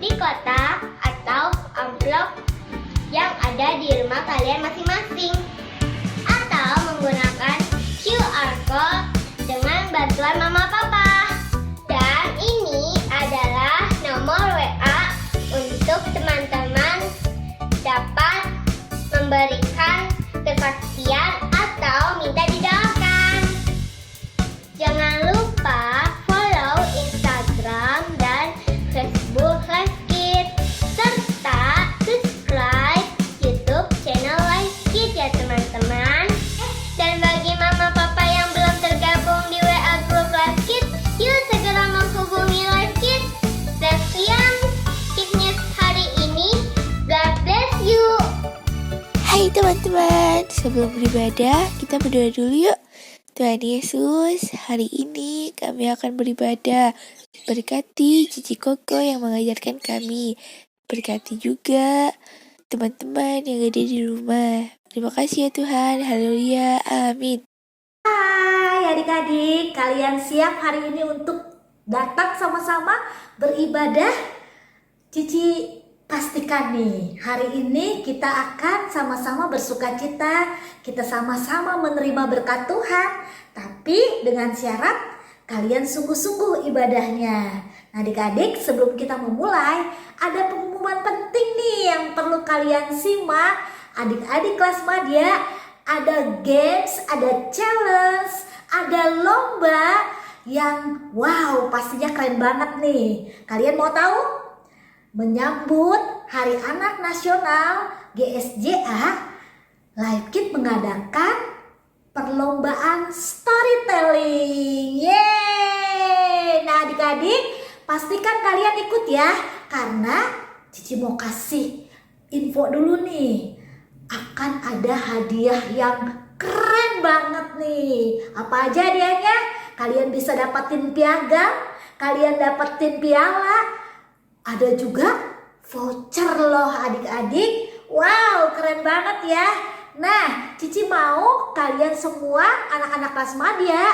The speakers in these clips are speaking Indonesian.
di kotak atau amplop yang ada di rumah kalian masing-masing, atau menggunakan QR code dengan bantuan mama papa. Dan ini adalah nomor WA untuk teman-teman dapat memberikan kesaksian atau minta didoakan. Jangan lupa follow Instagram dan Facebook Live Kids, serta subscribe YouTube channel Live Kids ya teman-teman. Dan bagi mama papa yang belum tergabung di WA Group Live Kids, yuk segera menghubungi Live Kids. Sekian tipsnya hari ini. God bless you. Hai teman-teman, sebelum beribadah kita berdoa dulu yuk. Tuhan Yesus, hari ini kami akan beribadah. Berkati Cici Koko yang mengajarkan kami. Berkati juga teman-teman yang ada di rumah. Terima kasih ya Tuhan, haleluya, amin. Hai adik-adik, kalian siap hari ini untuk datang sama-sama beribadah? Cici pastikan nih, hari ini kita akan sama-sama bersukacita, kita sama-sama menerima berkat Tuhan, tapi dengan syarat kalian sungguh-sungguh ibadahnya. Nah adik-adik, sebelum kita memulai, ada pengumuman penting nih yang perlu kalian simak. Adik-adik kelas madya, ada games, ada challenge, ada lomba yang wow pastinya keren banget nih. Kalian mau tahu? Menyambut Hari Anak Nasional GSJA, Live Kids mengadakan perlombaan storytelling. Yeay! Nah adik-adik, pastikan kalian ikut ya, karena Cici mau kasih info dulu nih. Akan ada hadiah yang keren banget nih. Apa aja hadiahnya? Kalian bisa dapetin piagam, kalian dapetin piala, ada juga voucher loh adik-adik. Wow, keren banget ya. Nah, Cici mau kalian semua anak-anak kelas madya,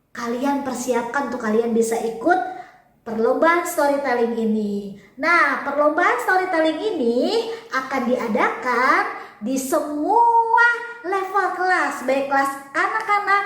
kalian persiapkan tuh kalian bisa ikut perlombaan storytelling ini. Nah, perlombaan storytelling ini akan diadakan di semua level kelas, baik kelas anak-anak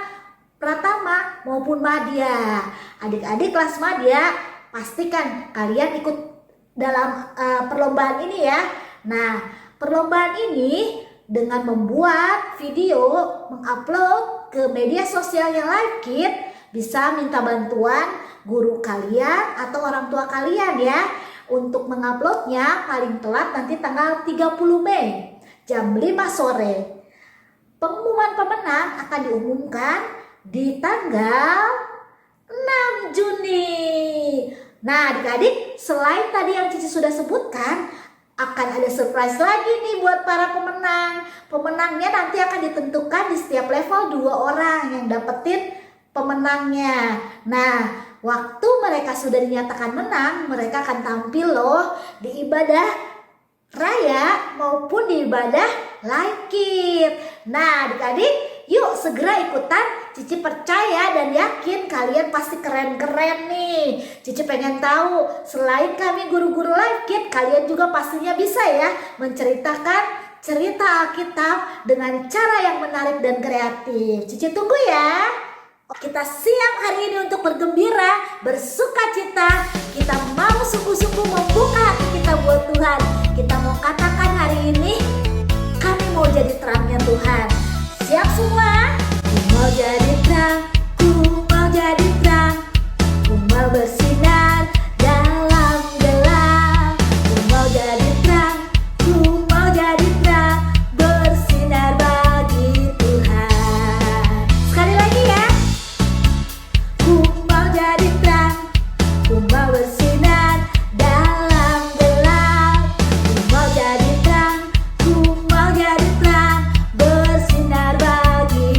pratama maupun madya. Adik-adik kelas madya, pastikan kalian ikut dalam perlombaan ini ya. Nah, perlombaan ini dengan membuat video, mengupload ke media sosialnya Live Kids, bisa minta bantuan guru kalian atau orang tua kalian ya. Untuk menguploadnya paling telat nanti tanggal 30 Mei jam 5 sore. Pengumuman pemenang akan diumumkan di tanggal 6 Juni. Nah adik-adik, selain tadi yang Cici sudah sebutkan, akan ada surprise lagi nih buat para pemenang. Pemenangnya nanti akan ditentukan di setiap level 2 orang yang dapetin pemenangnya. Nah, waktu mereka sudah dinyatakan menang, mereka akan tampil loh di ibadah raya maupun di ibadah Live Kids. Nah adik-adik, yuk segera ikutan. Cici percaya dan yakin kalian pasti keren-keren nih. Cici pengen tahu, selain kami guru-guru Live Kids, kalian juga pastinya bisa ya menceritakan cerita Alkitab dengan cara yang menarik dan kreatif. Cici tunggu ya. Kita siap hari ini untuk bergembira, bersukacita. Kita mau sungguh-sungguh membuka hati kita buat Tuhan. Kita mau katakan hari ini, kami mau jadi terangnya Tuhan. Siap semua? Ku mau jadi terang, ku mau jadi terang, ku mau bersinar dalam gelap. Ku mau jadi terang, ku mau jadi terang, bersinar bagi Tuhan. Sekali lagi ya. Ku mau jadi terang, ku mau bersinar dalam gelap. Ku mau jadi terang, ku mau jadi terang, bersinar bagi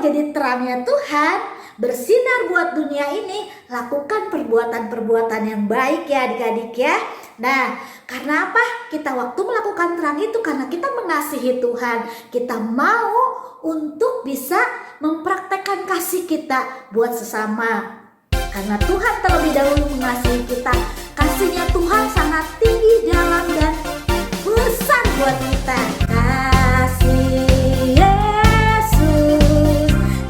jadi terangnya Tuhan, bersinar buat dunia ini, lakukan perbuatan-perbuatan yang baik ya adik-adik ya. Nah, karena apa? Kita waktu melakukan terang itu karena kita mengasihi Tuhan. Kita mau untuk bisa mempraktekkan kasih kita buat sesama. Karena Tuhan terlebih dahulu mengasihi kita. Kasihnya Tuhan sangat tinggi, dalam dan besar buat kita. Kasih Yesus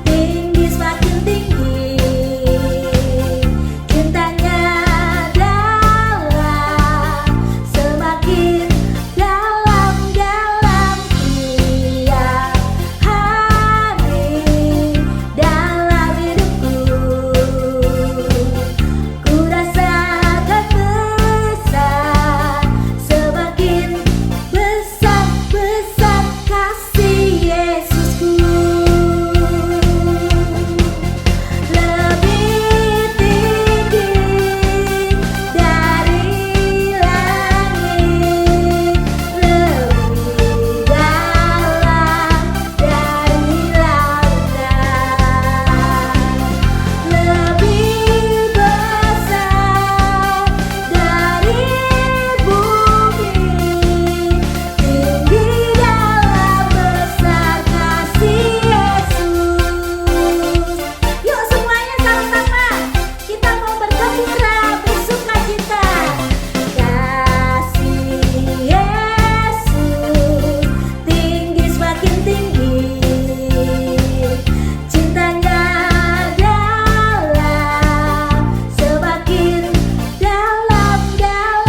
tinggi, semakin tinggi. Cintanya dalam, semakin dalam tiap hari dalam hidupku. Ku rasakan besar, semakin besar kasih Yesusku. Lebih tinggi dari langit, lebih dalam dari lautan, lebih besar dari bumi, tinggi dalam besar kasih Yesus. Yuk semuanya sama-sama kita mau bergembira, bersukacita. Kasih Yesus tinggi, semakin tinggi. Cintanya dalam, semakin dalam tiap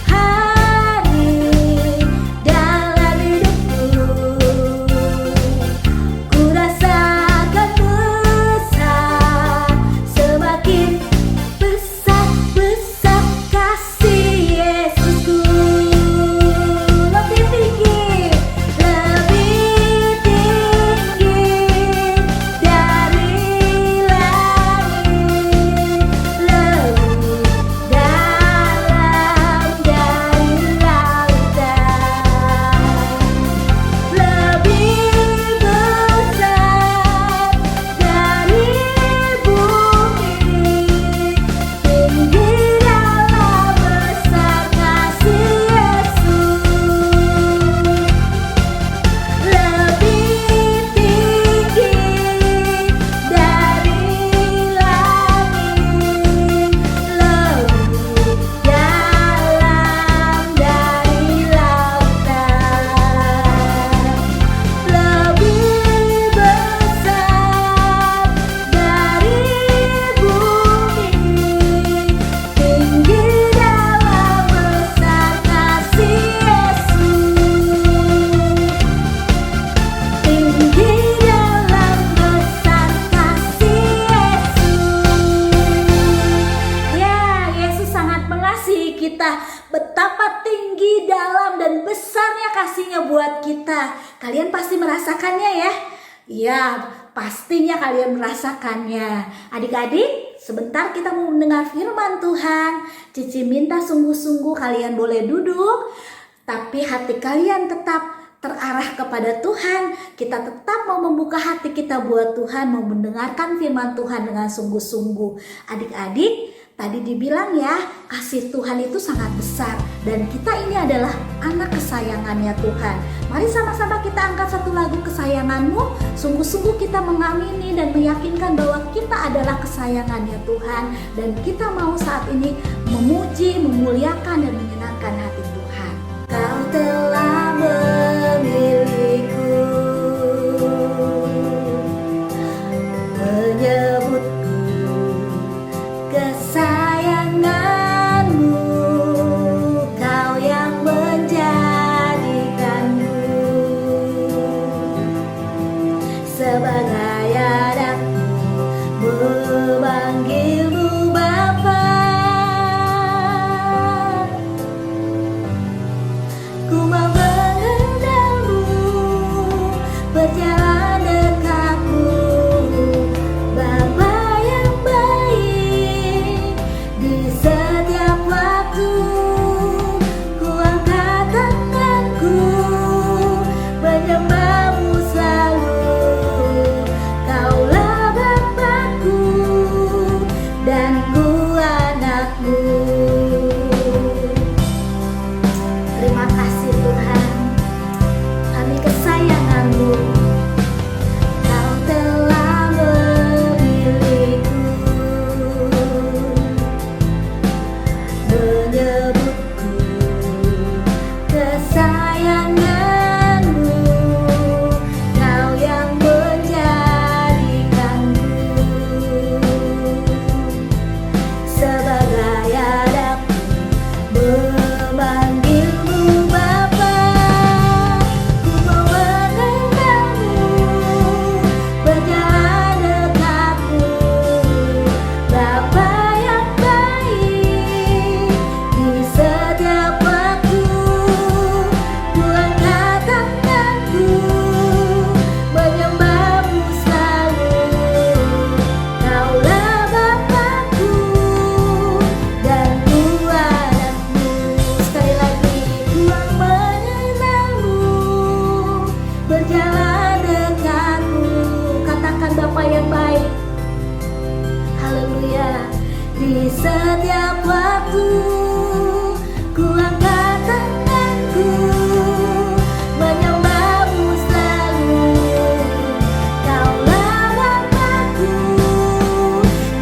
hari dalam hidupku. Ku rasakan besar, semakin besar kasih Yesusku. Lebih tinggi dari langit, lebih dalam dari lautan, lebih besar dari bumi, tinggi dalam besar kasih Yesus. Lebih tinggi dari langit, lebih dalam dari lautan, lebih besar dari bumi, tinggi dalam besar kasih Yesus. Tinggi dalam besar kasih Yesus. Ya, Yesus sangat mengasihi kita. Betapa tinggi, dalam, dan besarnya kasihnya buat kita. Kalian pasti merasakannya ya? Ya, pastinya kalian merasakannya. Adik-adik, sebentar kita mau mendengar firman Tuhan. Cici minta sungguh-sungguh kalian boleh duduk, tapi hati kalian tetap terarah kepada Tuhan. Kita tetap mau membuka hati kita buat Tuhan, mau mendengarkan firman Tuhan dengan sungguh-sungguh. Adik-adik, tadi dibilang ya, kasih Tuhan itu sangat besar dan kita ini adalah anak kesayangannya Tuhan. Mari sama-sama kita angkat satu lagu kesayanganmu. Sungguh-sungguh kita mengamini dan meyakinkan bahwa kita adalah kesayangannya Tuhan, dan kita mau saat ini memuji, memuliakan, dan menyenangkan hati Tuhan. Kau telah memilihku, menyebutku kesayanganmu. Kau yang menjadikanku sebagai anakmu, memanggilmu Bapa. Ku mau setiap waktu ku angkat tanganku menyembahmu selalu. Kaulah Bapakku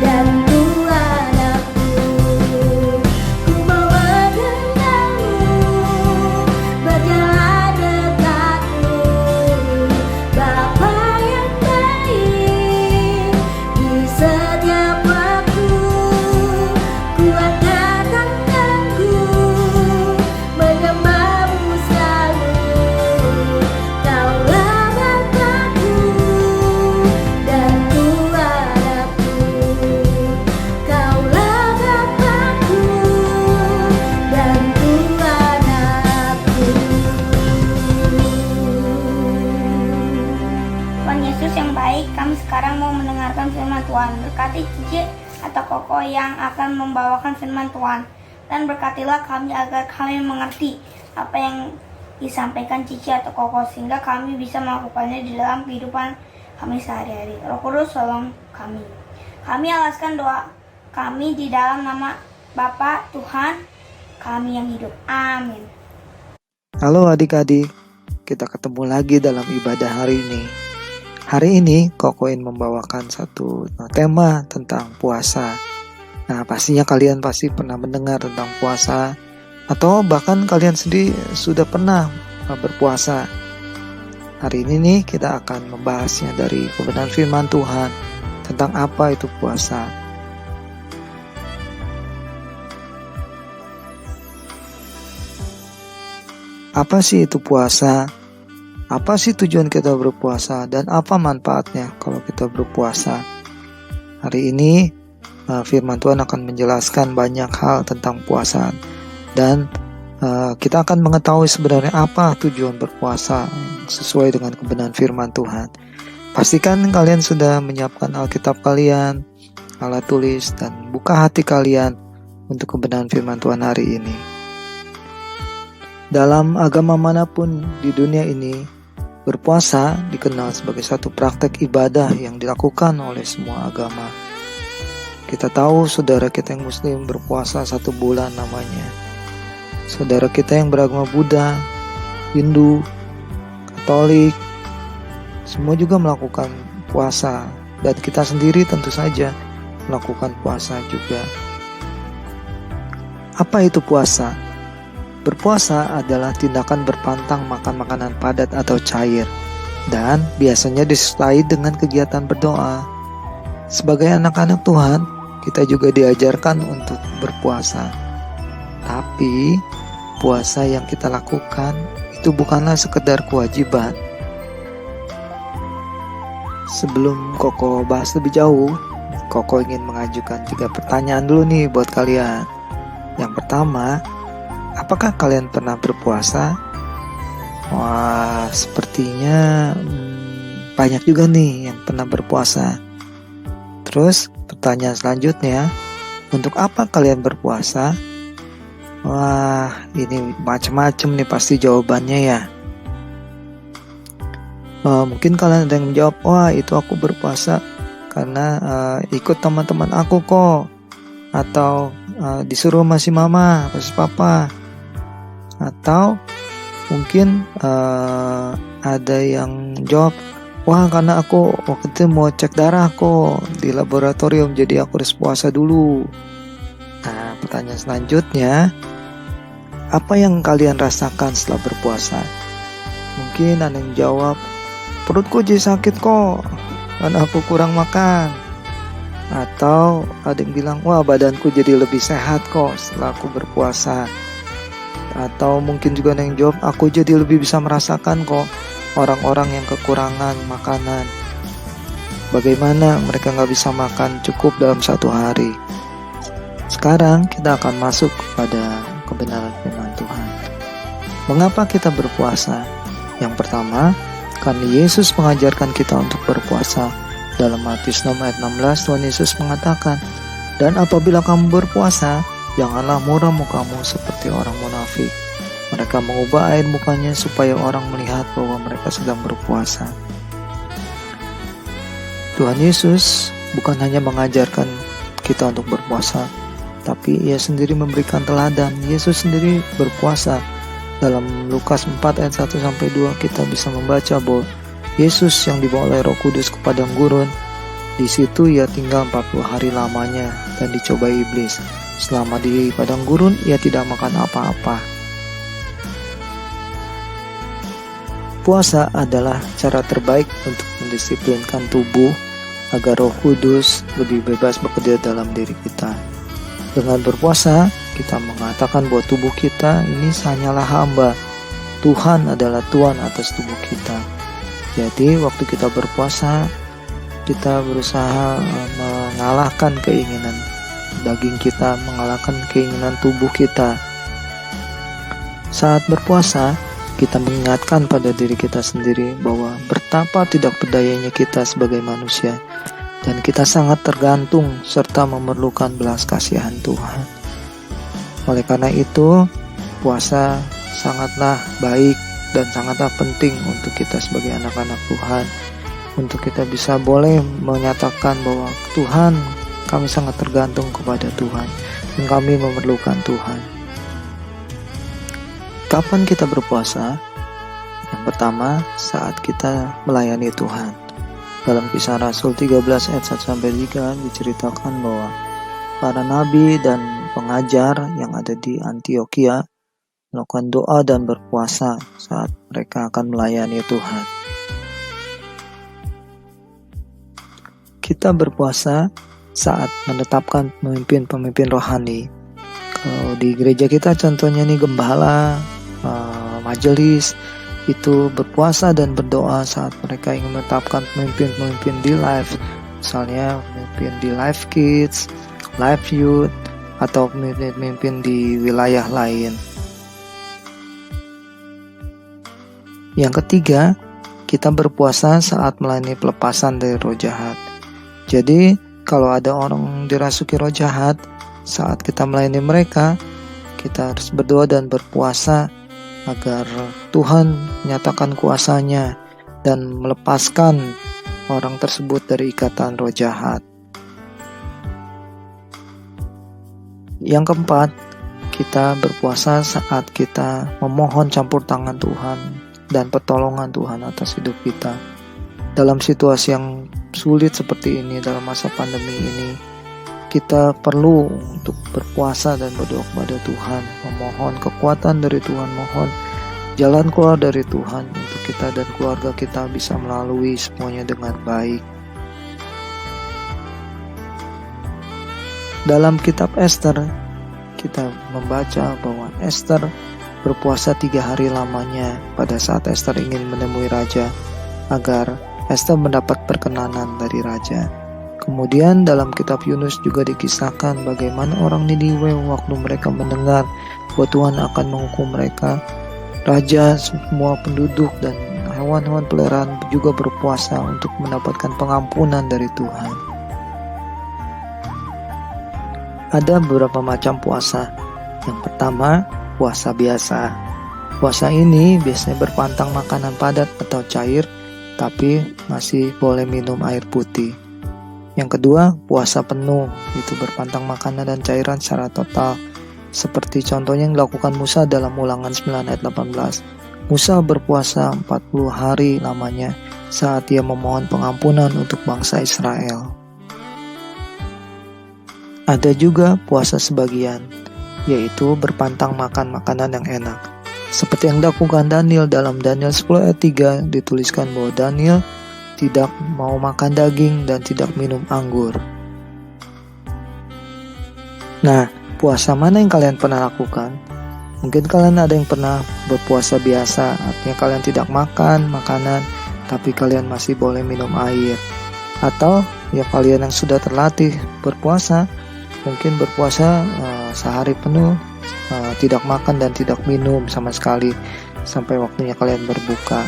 dan Tuhanku. Ku mau mengenalmu, berjalan dekatmu, Bapa yang baik. Di setiap waktu ku angkat tanganku menyembahmu selalu. Kaulah Bapakku dan Tuhanku. Kaulah Bapakku dan Tuhanku. Tuhan Yesus yang baik, kami sekarang mau mendengarkan firman Tuhan. Berkati Cici atau Koko yang akan membawakan firman Tuhan. Dan berkatilah kami agar kami mengerti apa yang disampaikan Cici atau Koko, sehingga kami bisa melakukannya di dalam kehidupan kami sehari-hari. Roh Kudus tolong kami. Kami alaskan doa kami di dalam nama Bapa, Tuhan kami yang hidup. Amin. Halo adik-adik, kita ketemu lagi dalam ibadah hari ini. Hari ini Kokoin membawakan satu tema tentang puasa. Nah, pastinya kalian pasti pernah mendengar tentang puasa, atau bahkan kalian sendiri sudah pernah berpuasa. Hari ini nih kita akan membahasnya dari kebenaran firman Tuhan tentang apa itu puasa. Apa sih itu puasa? Apa sih tujuan kita berpuasa dan apa manfaatnya kalau kita berpuasa? Hari ini firman Tuhan akan menjelaskan banyak hal tentang puasa dan kita akan mengetahui sebenarnya apa tujuan berpuasa sesuai dengan kebenaran firman Tuhan. Pastikan kalian sudah menyiapkan Alkitab kalian, alat tulis, dan buka hati kalian untuk kebenaran firman Tuhan hari ini. Dalam agama manapun di dunia ini, berpuasa dikenal sebagai satu praktek ibadah yang dilakukan oleh semua agama. Kita tahu saudara kita yang Muslim berpuasa 1 bulan namanya. Saudara kita yang beragama Buddha, Hindu, Katolik, semua juga melakukan puasa. Dan kita sendiri tentu saja melakukan puasa juga. Apa itu puasa? Berpuasa adalah tindakan berpantang makan makanan padat atau cair, dan biasanya disertai dengan kegiatan berdoa. Sebagai anak-anak Tuhan, kita juga diajarkan untuk berpuasa. Tapi, puasa yang kita lakukan itu bukanlah sekedar kewajiban. Sebelum Koko bahas lebih jauh, Koko ingin mengajukan 3 pertanyaan dulu nih buat kalian. Yang pertama, apakah kalian pernah berpuasa? Wah, sepertinya banyak juga nih yang pernah berpuasa. Terus pertanyaan selanjutnya, untuk apa kalian berpuasa? Wah, ini macam-macam nih pasti jawabannya ya. Mungkin kalian ada yang menjawab, wah itu aku berpuasa karena ikut teman-teman aku kok. Atau disuruh masih mama, masih papa. Atau mungkin ada yang jawab, wah karena aku waktu itu mau cek darah kok di laboratorium, jadi aku harus puasa dulu. Nah, pertanyaan selanjutnya, apa yang kalian rasakan setelah berpuasa? Mungkin ada yang jawab, perutku jadi sakit kok karena aku kurang makan. Atau ada yang bilang, wah badanku jadi lebih sehat kok setelah aku berpuasa. Atau mungkin juga ada yang jawab, aku jadi lebih bisa merasakan kok orang-orang yang kekurangan makanan. Bagaimana mereka gak bisa makan cukup dalam 1 hari. Sekarang kita akan masuk pada kebenaran firman Tuhan. Mengapa kita berpuasa? Yang pertama, karena Yesus mengajarkan kita untuk berpuasa. Dalam Matius 6 ayat 16, Tuhan Yesus mengatakan, dan apabila kamu berpuasa, janganlah muram mukamu seperti orang munafik. Mereka mengubah air mukanya supaya orang melihat bahwa mereka sedang berpuasa. Tuhan Yesus bukan hanya mengajarkan kita untuk berpuasa, tapi ia sendiri memberikan teladan. Yesus sendiri berpuasa. Dalam Lukas 4 ayat 1-2 kita bisa membaca bahwa Yesus yang dibawa oleh Roh Kudus ke padang gurun, di situ ia tinggal 40 hari lamanya dan dicobai iblis. Selama di padang gurun ia tidak makan apa-apa. Puasa adalah cara terbaik untuk mendisiplinkan tubuh agar Roh Kudus lebih bebas bekerja dalam diri kita. Dengan berpuasa, kita mengatakan bahwa tubuh kita ini hanyalah hamba. Tuhan adalah Tuhan atas tubuh kita. Jadi, waktu kita berpuasa, kita berusaha mengalahkan keinginan daging kita, mengalahkan keinginan tubuh kita. Saat berpuasa, kita mengingatkan pada diri kita sendiri bahwa betapa tidak berdayanya kita sebagai manusia, dan kita sangat tergantung serta memerlukan belas kasihan Tuhan. Oleh karena itu, puasa sangatlah baik dan sangatlah penting untuk kita sebagai anak-anak Tuhan, untuk kita bisa boleh menyatakan bahwa Tuhan, kami sangat tergantung kepada Tuhan dan kami memerlukan Tuhan. Kapan kita berpuasa? Yang pertama, saat kita melayani Tuhan. Dalam Kisah Rasul 13 ayat 1-3 diceritakan bahwa para nabi dan pengajar yang ada di Antioquia melakukan doa dan berpuasa saat mereka akan melayani Tuhan. Kita berpuasa saat menetapkan pemimpin-pemimpin rohani. Kalau di gereja kita contohnya nih gembala, majelis, itu berpuasa dan berdoa saat mereka ingin menetapkan pemimpin-pemimpin di live, misalnya pemimpin di Life Kids, Life Youth, atau pemimpin di wilayah lain. Yang ketiga, kita berpuasa saat melayani pelepasan dari roh jahat. Jadi, kalau ada orang dirasuki roh jahat, saat kita melayani mereka, kita harus berdoa dan berpuasa agar Tuhan menyatakan kuasa-Nya dan melepaskan orang tersebut dari ikatan roh jahat. Yang keempat, kita berpuasa saat kita memohon campur tangan Tuhan dan pertolongan Tuhan atas hidup kita. Dalam situasi yang sulit seperti ini, dalam masa pandemi ini, kita perlu untuk berpuasa dan berdoa kepada Tuhan, memohon kekuatan dari Tuhan, mohon jalan keluar dari Tuhan untuk kita dan keluarga kita bisa melalui semuanya dengan baik. Dalam kitab Ester, kita membaca bahwa Ester berpuasa 3 hari lamanya pada saat Ester ingin menemui raja, agar Ester mendapat perkenanan dari raja. Kemudian dalam kitab Yunus juga dikisahkan bagaimana orang Niniwe waktu mereka mendengar bahwa Tuhan akan menghukum mereka. Raja, semua penduduk, dan hewan-hewan peliharaan juga berpuasa untuk mendapatkan pengampunan dari Tuhan. Ada beberapa macam puasa. Yang pertama, puasa biasa. Puasa ini biasanya berpantang makanan padat atau cair, tapi masih boleh minum air putih. Yang kedua, puasa penuh, itu berpantang makanan dan cairan secara total. Seperti contohnya yang dilakukan Musa dalam Ulangan 9 ayat 18. Musa berpuasa 40 hari lamanya saat ia memohon pengampunan untuk bangsa Israel. Ada juga puasa sebagian, yaitu berpantang makan makanan yang enak. Seperti yang dilakukan Daniel dalam Daniel 10 ayat 3 dituliskan bahwa Daniel tidak mau makan daging dan tidak minum anggur. Nah, puasa mana yang kalian pernah lakukan? Mungkin kalian ada yang pernah berpuasa biasa, artinya kalian tidak makan makanan, tapi kalian masih boleh minum air. Atau ya kalian yang sudah terlatih berpuasa, mungkin berpuasa sehari penuh, tidak makan dan tidak minum sama sekali sampai waktunya kalian berbuka.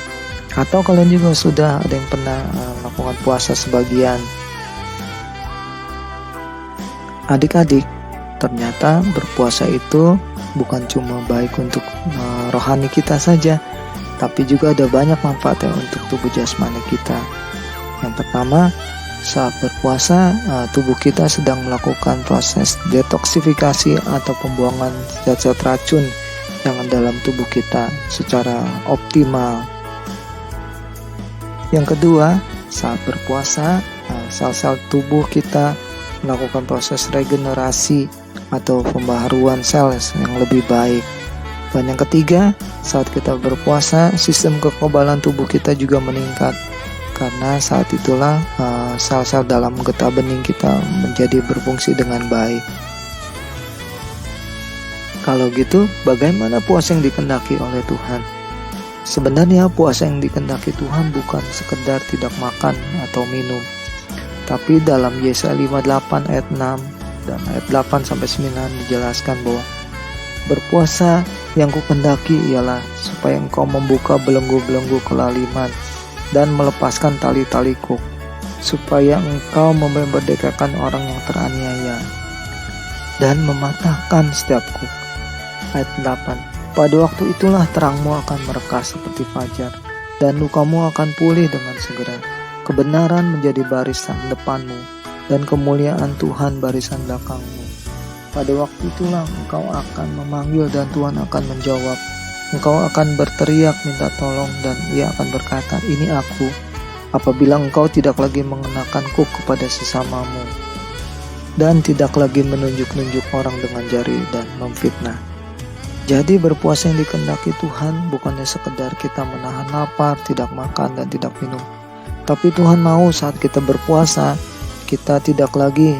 Atau kalian juga sudah ada yang pernah melakukan puasa sebagian. Adik-adik, ternyata berpuasa itu bukan cuma baik untuk rohani kita saja, tapi juga ada banyak manfaatnya untuk tubuh jasmani kita. Yang pertama, Saat berpuasa, tubuh kita sedang melakukan proses detoksifikasi atau pembuangan zat-zat racun yang dalam tubuh kita secara optimal. Yang kedua, saat berpuasa, sel-sel tubuh kita melakukan proses regenerasi atau pembaharuan sel yang lebih baik. Dan yang ketiga, saat kita berpuasa, sistem kekebalan tubuh kita juga meningkat. Karena saat itulah sel-sel dalam getah bening kita menjadi berfungsi dengan baik. Kalau gitu, bagaimana puasa yang dikehendaki oleh Tuhan? Sebenarnya puasa yang dikehendaki Tuhan bukan sekedar tidak makan atau minum. Tapi dalam Yesaya 58 ayat 6 dan ayat 8 sampai 9 dijelaskan bahwa berpuasa yang kukehendaki ialah supaya engkau membuka belenggu-belenggu kelaliman dan melepaskan tali-tali kuk, supaya engkau memerdekakan orang yang teraniaya dan mematahkan setiap kuk. Ayat 8. Pada waktu itulah terangmu akan merekah seperti fajar, dan lukamu akan pulih dengan segera. Kebenaran menjadi barisan depanmu, dan kemuliaan Tuhan barisan belakangmu. Pada waktu itulah engkau akan memanggil dan Tuhan akan menjawab. Engkau akan berteriak minta tolong dan Ia akan berkata, ini aku. Apabila engkau tidak lagi mengenakan kuk kepada sesamamu, dan tidak lagi menunjuk-nunjuk orang dengan jari dan memfitnah. Jadi berpuasa yang dikehendaki Tuhan bukannya sekedar kita menahan lapar, tidak makan dan tidak minum. Tapi Tuhan mau saat kita berpuasa, kita tidak lagi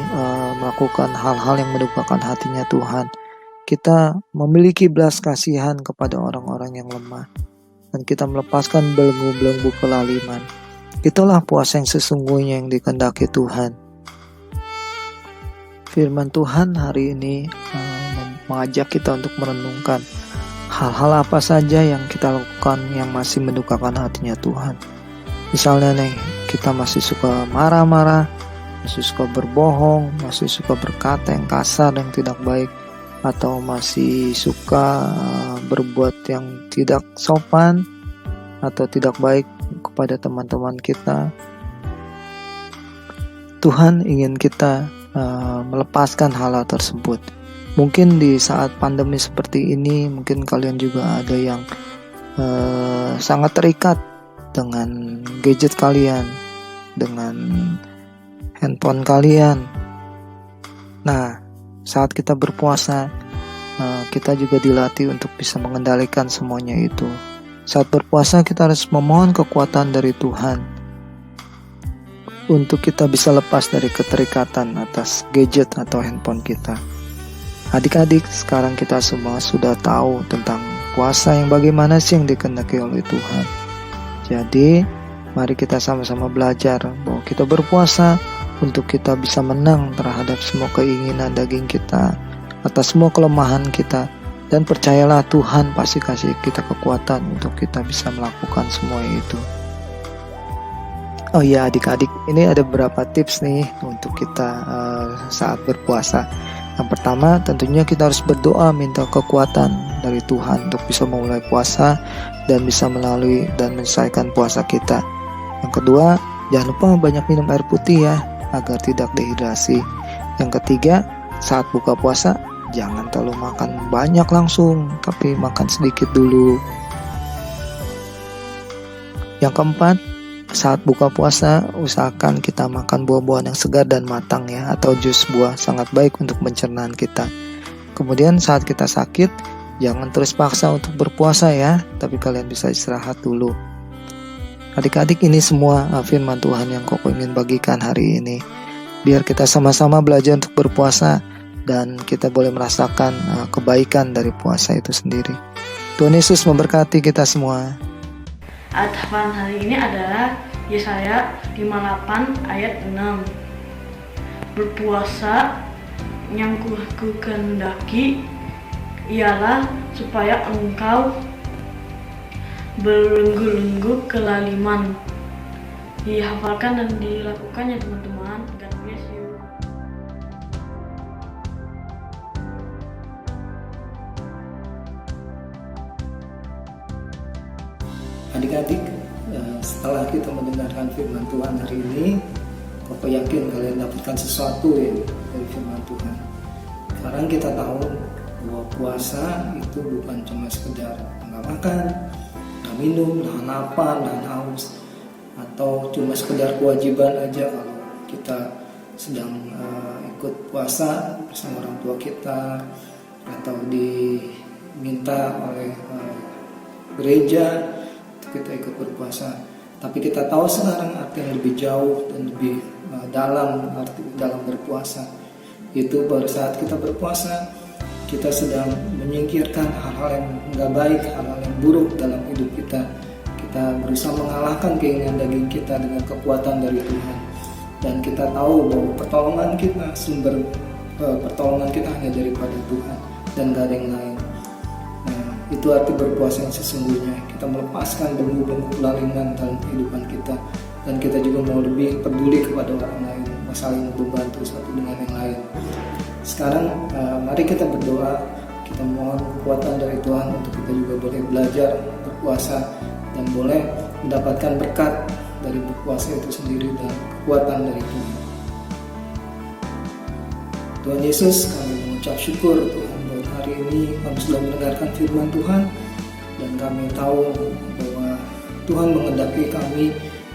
melakukan hal-hal yang mendukakan hatinya Tuhan. Kita memiliki belas kasihan kepada orang-orang yang lemah. Dan kita melepaskan belenggu-belenggu kelaliman. Itulah puasa yang sesungguhnya yang dikehendaki Tuhan. Firman Tuhan hari ini mengajak kita untuk merenungkan hal-hal apa saja yang kita lakukan yang masih mendukakan hatinya Tuhan. Misalnya nih, kita masih suka marah-marah, masih suka berbohong, masih suka berkata yang kasar yang tidak baik, atau masih suka berbuat yang tidak sopan atau tidak baik kepada teman-teman kita. Tuhan ingin kita melepaskan hal tersebut. Mungkin di saat pandemi seperti ini, mungkin kalian juga ada yang sangat terikat dengan gadget kalian, dengan handphone kalian. Nah, saat kita berpuasa, kita juga dilatih untuk bisa mengendalikan semuanya itu. Saat berpuasa, kita harus memohon kekuatan dari Tuhan untuk kita bisa lepas dari keterikatan atas gadget atau handphone kita. Adik-adik, sekarang kita semua sudah tahu tentang puasa yang bagaimana sih yang dikehendaki oleh Tuhan. Jadi, mari kita sama-sama belajar bahwa kita berpuasa untuk kita bisa menang terhadap semua keinginan daging kita, atas semua kelemahan kita, dan percayalah Tuhan pasti kasih kita kekuatan untuk kita bisa melakukan semua itu. Oh iya adik-adik, ini ada beberapa tips nih untuk kita saat berpuasa. Yang pertama, tentunya kita harus berdoa minta kekuatan dari Tuhan untuk bisa memulai puasa dan bisa melalui dan menyelesaikan puasa kita. Yang kedua, jangan lupa banyak minum air putih ya, agar tidak dehidrasi. Yang ketiga, saat buka puasa, jangan terlalu makan banyak langsung, tapi makan sedikit dulu. Yang keempat, saat buka puasa, usahakan kita makan buah-buahan yang segar dan matang ya, atau jus buah, sangat baik untuk pencernaan kita. Kemudian saat kita sakit, jangan terus paksa untuk berpuasa ya, tapi kalian bisa istirahat dulu. Adik-adik, ini semua firman Tuhan yang Koko ingin bagikan hari ini. Biar kita sama-sama belajar untuk berpuasa dan kita boleh merasakan kebaikan dari puasa itu sendiri. Tuhan Yesus memberkati kita semua. Ayat hafalan hari ini adalah Yesaya 58 ayat 6. Berpuasa yang kukehendaki ialah supaya engkau belenggu-lenggu kelaliman. Dihafalkan dan dilakukan ya teman-teman. God bless you. Adik-adik, setelah kita mendengarkan firman Tuhan hari ini, Koko yakin kalian dapatkan sesuatu ya dari firman Tuhan. Sekarang kita tahu bahwa puasa itu bukan cuma sekedar nggak makan, nggak minum, nahan lapar, nahan haus, atau cuma sekedar kewajiban aja kalau kita sedang ikut puasa bersama orang tua kita atau diminta oleh gereja kita ikut berpuasa. Tapi kita tahu sekarang arti yang lebih jauh dan lebih dalam arti dalam berpuasa. Itu pada saat kita berpuasa kita sedang menyingkirkan hal-hal yang nggak baik, hal-hal yang buruk dalam hidup kita. Kita berusaha mengalahkan keinginan daging kita dengan kekuatan dari Tuhan. Dan kita tahu bahwa pertolongan kita, sumber pertolongan kita hanya daripada Tuhan dan gak ada yang lain. Nah, itu arti berpuasa yang sesungguhnya. Kita melepaskan belenggu-belenggu kelalingan dalam kehidupan kita, dan kita juga mau lebih peduli kepada orang lain, saling membantu satu dengan yang lain. Sekarang mari kita berdoa, kita mohon kekuatan dari Tuhan untuk kita juga boleh belajar berpuasa dan boleh mendapatkan berkat dari berpuasa itu sendiri dan kekuatan dari Tuhan. Tuhan Yesus, kami mengucap syukur Tuhan buat hari ini kami sudah mendengarkan firman Tuhan, dan kami tahu bahwa Tuhan menghendaki kami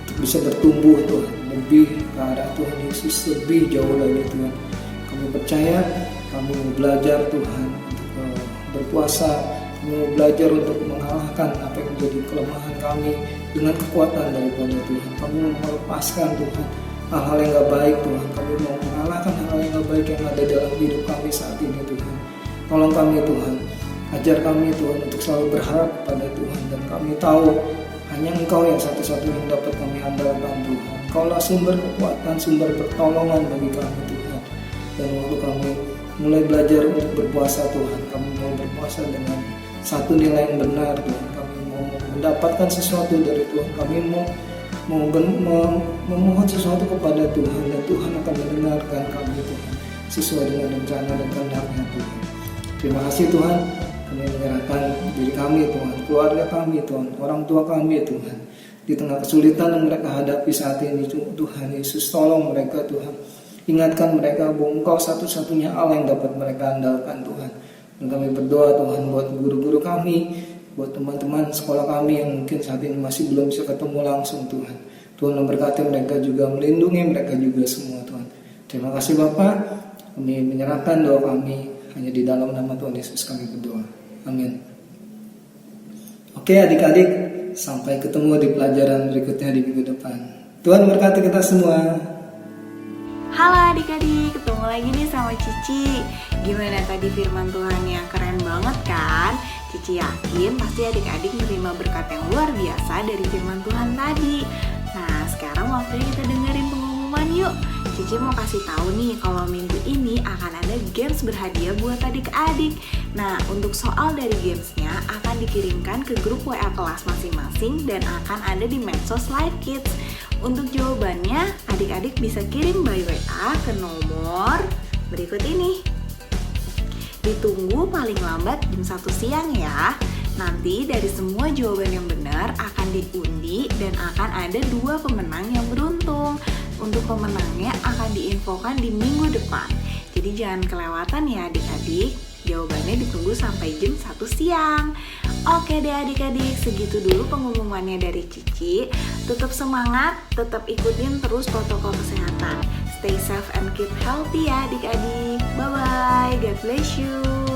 untuk bisa bertumbuh Tuhan, lebih ke arah Tuhan Yesus, lebih jauh lagi Tuhan. Kami percaya kami mau belajar Tuhan untuk berpuasa, kami mau belajar untuk mengalahkan apa yang menjadi kelemahan kami dengan kekuatan daripada Tuhan. Kami mau melepaskan Tuhan hal-hal yang gak baik Tuhan. Kami mau mengalahkan hal-hal yang gak baik yang ada dalam hidup kami saat ini Tuhan. Tolong kami Tuhan, ajar kami Tuhan untuk selalu berharap pada Tuhan, dan kami tahu hanya Engkau yang satu-satunya yang dapat kami andalkan Tuhan. Engkaulah sumber kekuatan, sumber pertolongan bagi kami Tuhan. Dan waktu kami mulai belajar untuk berpuasa Tuhan, kami mau berpuasa dengan satu nilai yang benar Tuhan. Kami mau mendapatkan sesuatu dari Tuhan. Kami mau memohon sesuatu kepada Tuhan, dan Tuhan akan mendengarkan kami Tuhan sesuai dengan rencana dan kehendak-Nya Tuhan. Terima kasih Tuhan, kami menyerahkan diri kami Tuhan, keluarga kami Tuhan, orang tua kami Tuhan, di tengah kesulitan yang mereka hadapi saat ini Tuhan Yesus, tolong mereka Tuhan, ingatkan mereka bahwa Engkau satu-satunya Allah yang dapat mereka andalkan Tuhan. Dan kami berdoa Tuhan buat guru-guru kami, buat teman-teman sekolah kami yang mungkin saat ini masih belum bisa ketemu langsung Tuhan. Tuhan memberkati mereka juga, melindungi mereka juga semua Tuhan. Terima kasih Bapa, kami menyerahkan doa kami hanya di dalam nama Tuhan Yesus kami berdoa. Amin. Oke adik-adik, sampai ketemu di pelajaran berikutnya di minggu depan. Tuhan berkati kita semua. Halo adik-adik, ketemu lagi nih sama Cici. Gimana tadi firman Tuhan yang keren banget kan? Cici yakin pasti adik-adik menerima berkat yang luar biasa dari firman Tuhan tadi. Nah, sekarang waktunya kita dengerin pengumuman yuk. Cici mau kasih tahu nih kalau minggu ini akan ada games berhadiah buat adik-adik. Nah, untuk soal dari gamesnya akan dikirimkan ke grup WA kelas masing-masing dan akan ada di medsos Live Kids. Untuk jawabannya, adik-adik bisa kirim by WA ke nomor berikut ini. Ditunggu paling lambat jam 1 siang ya. Nanti dari semua jawaban yang benar akan diundi dan akan ada 2 pemenang yang beruntung. Untuk pemenangnya akan diinfokan di minggu depan. Jadi jangan kelewatan ya adik-adik. Jawabannya ditunggu sampai jam 1 siang. Oke deh adik-adik, segitu dulu pengumumannya dari Cici. Tetap semangat, tetap ikutin terus protokol kesehatan. Stay safe and keep healthy ya adik-adik. Bye-bye, God bless you.